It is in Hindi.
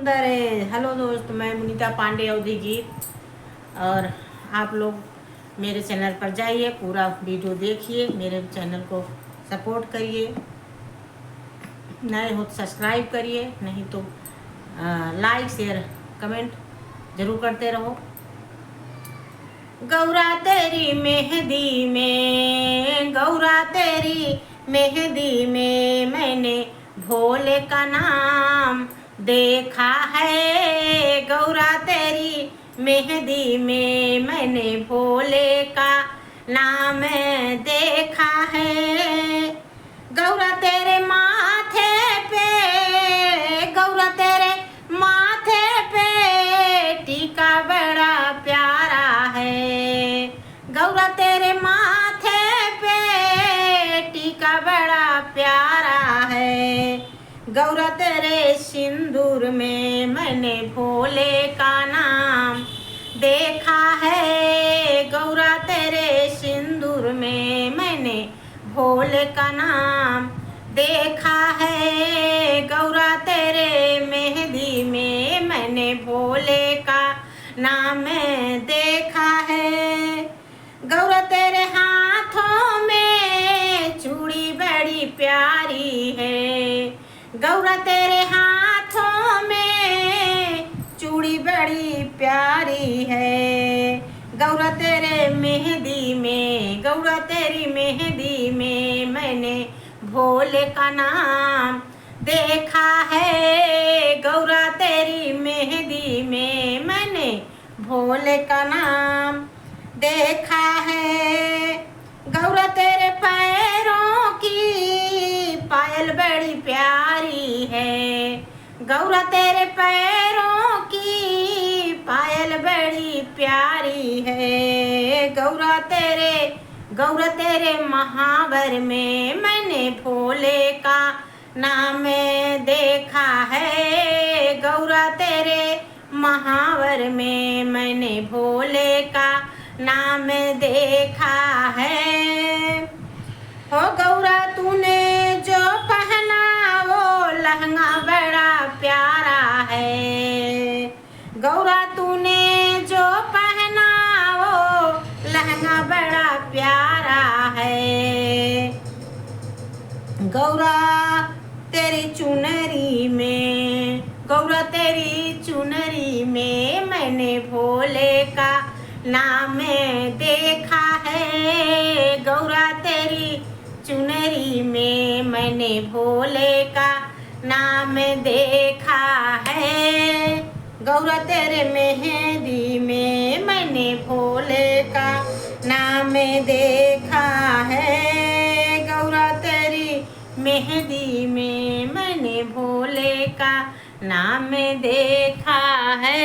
सुंदर है। हेलो दोस्त, मैं मुनीता पांडे अवधी गीत। और आप लोग मेरे चैनल पर जाइए, पूरा वीडियो देखिए, मेरे चैनल को सपोर्ट करिए। नए हो तो सब्सक्राइब करिए, नहीं तो लाइक शेयर कमेंट जरूर करते रहो। गौरा तेरी मेहंदी में, गौरा तेरी मेहंदी में मैंने भोले का नाम देखा है। गौरा तेरी मेहंदी में मैंने भोले का नाम देखा है। गौरा तेरे माथे पे, गौरा तेरे माथे पे टीका बड़ा प्यारा है। गौरा तेरे माथे पे टीका बड़ा प्यारा है। गौरा तेरे सिंदूर में मैंने भोले का नाम देखा है। गौरा तेरे सिंदूर में मैंने भोले का नाम देखा है। गौरा तेरे मेहंदी में मैंने भोले का नाम देखा है। गौरा तेरे हाथों में चूड़ी बड़ी प्यारी है। गौरा तेरे हाथों में चूड़ी बड़ी प्यारी है। गौरा तेरे मेहंदी में, गौरा तेरी मेहंदी में मैंने भोले का नाम देखा है। गौरा तेरी मेहंदी में मैंने भोले का नाम देखा है। गौरा तेरे पैरों की पायल बड़ी प्यारी है। गौरा तेरे पैरों की पायल बड़ी प्यारी है। गौरा तेरे महावर में मैंने भोले का नाम देखा है। गौरा तेरे महावर में मैंने भोले का नाम देखा है। हो गौरा तूने जो पहना वो लहंगा बड़ा प्यारा है। गौरा तूने जो पहना वो लहंगा बड़ा प्यारा है। गौरा तेरी चुनरी में, गौरा तेरी चुनरी में मैंने भोले का नाम देखा है। गौरा तेरी चुनरी में मैंने भोले का नाम देखा है। गौरा तेरे मेहंदी में मैंने भोले का नाम देखा है। गौरा तेरी मेहंदी में मैंने भोले का नाम देखा है।